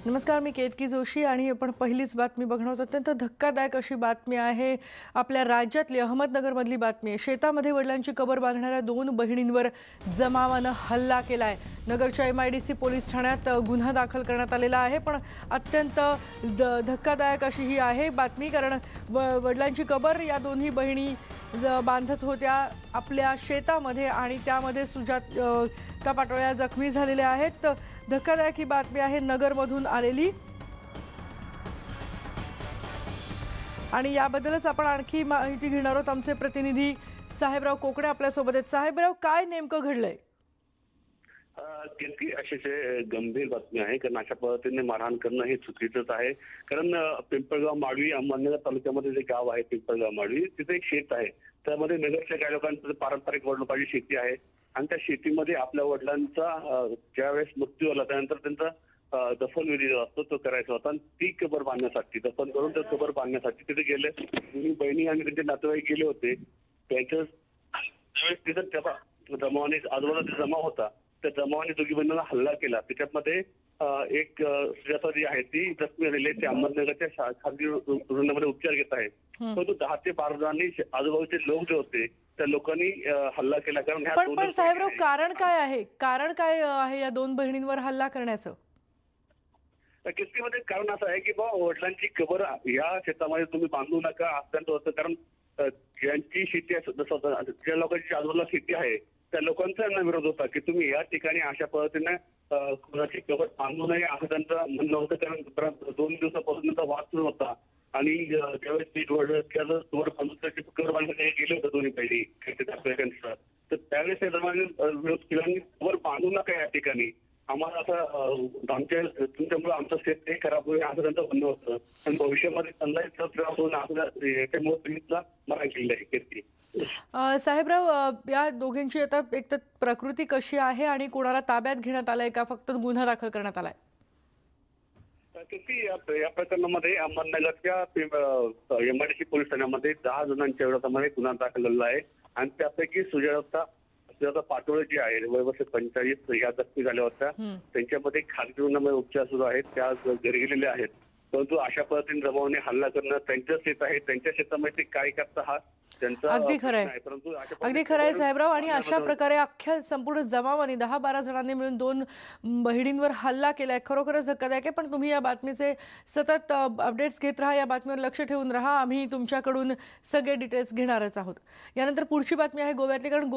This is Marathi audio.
नमस्कार, मी केतकी जोशी आणि आपण पहिलीच बातमी बघणार आहोत। अत्यंत धक्कादायक अशी बातमी आहे। आपल्या राज्यातली अहमदनगरमधली बातमी आहे। शेतामध्ये वडिलांची कबर बांधणाऱ्या दोन बहिणींवर जमावानं हल्ला केलाय। नगरच्या MIDC पोलीस ठाण्यात गुन्हा दाखल करण्यात आलेला आहे। पण अत्यंत धक्कादायक अशी ही आहे बातमी, कारण वडिलांची कबर या दोन्ही बहिणी बांधत होत्या आपल्या शेतामध्ये आणि त्यामध्ये सुजाता पाटोळे जखमी झालेल्या आहेत। धक्कादायक ही बातमी आहे नगरमधून आलेली आणि याबद्दलच आपण आणखी माहिती घेणार आहोत। आमचे प्रतिनिधी साहेबराव कोकडे आपल्या सोबत आहेत। साहेबराव, काय नेमकं घडलंय? किती अतिशय गंभीर बातमी आहे, कारण अशा पद्धतीने मारहाण करणं हे चुकीचंच आहे। कारण पिंपळगाव माडवी अहमदनगर तालुक्यामध्ये जे गाव आहे पिंपळगाव माडवी, तिथे एक शेत आहे। त्यामध्ये नगरच्या काही लोकांचं पारंपरिक वडिलोपार्जित शेती आहे आणि त्या शेतीमध्ये आपल्या वडिलांचा ज्यावेळेस मृत्यू झाला त्यानंतर त्यांचा दफनविधी जो असतो तो करायचा होता आणि ती कबर बांधण्यासाठी, दफन करून त्या कबर बांधण्यासाठी तिथे गेले दोन्ही बहिणी आणि त्यांचे नातेवाईक गेले होते। त्यांच्या ज्यावेळेस तिथं जमावाने आजूबाजूला जमाव होता, त्या जमावाने दोघी बहिणींना हल्ला केला। त्याच्यामध्ये एक सुजाता जी आहे ती जखमी झालेली आहे। ते अहमदनगरच्या खासगी रुग्णालयामध्ये उपचार घेत आहेत। परंतु 10 ते 12 जणांनी आजूबाजूचे लोक जे होते त्या लोकांनी हल्ला केला। कारण पण साहेबराव, कारण काय आहे? कारण काय आहे या दोन बहिणींवर हल्ला करण्याचं? किस्तीमध्ये कारण असं आहे की बाबा वडिलांची कबर या शेतामध्ये तुम्ही बांधू नका असं होतं। कारण ज्यांची शेती आहे, ज्या लोकांची आजूबाजूला शेती आहे त्या लोकांचा यांना विरोध होता की तुम्ही या ठिकाणी अशा पद्धतीने कोणाची कबर बांधू नये असं त्यांचं म्हणणं होतं। कारण 2 दिवसापासून त्यांचा वाद सुरू होता आणि ज्यावेळेस ती कबर बांधण्यासाठी गेले होते दोन्ही पहिली तर त्यावेळेस त्या जमाने विरोध केला आणि कबर बांधू नका या ठिकाणी, आम्हाला असं तुमच्यामुळे आमचं शेत ते खराब होईल असं त्यांचं म्हणणं होतं आणि भविष्यामध्ये त्यांनाही त्रास होऊन आपल्या मरण केलेलं आहे कीर्ती। साहेबराव, या दोघांची आता एक तर प्रकृती कशी आहे आणि कोणाला ताब्यात घेण्यात आलंय का फक्त गुन्हा दाखल करण्यात आलाय? या प्रकरणामध्ये अहमदनगरच्या MIDC पोलीस ठाण्यामध्ये 10 जणांच्या विरोधामध्ये गुन्हा दाखल झालेला आहे आणि त्यापैकी सुजाता पाटोळे जे आहे वय वर्ष 45 या जखमी झाल्या होत्या। त्यांच्यामध्ये खासगी रुग्णालयामध्ये उपचार सुरू आहेत, त्या घरी गेलेल्या आहेत। परंतु अशा पद्धतीने जमावाने हल्ला करणं, त्यांच्या शेत आहे त्यांच्या शेतामध्ये काय करता हा त्यांचा अगदी खरंय, अगदी खरंय साहेबराव। आणि अशा प्रकारे अख्ख्या संपूर्ण जमावाने 10-12 जणांनी मिळून दोन बहिणींवर हल्ला केलाय, खरोखरच धक्कादायक आहे। पण तुम्ही या बातमीचे सतत अपडेट्स घेत राहा, या बातमीवर लक्ष ठेवून राहा। आम्ही तुमच्याकडून सगळे डिटेल्स घेणारच आहोत। यानंतर पुढची बातमी आहे गोव्यातली, कारण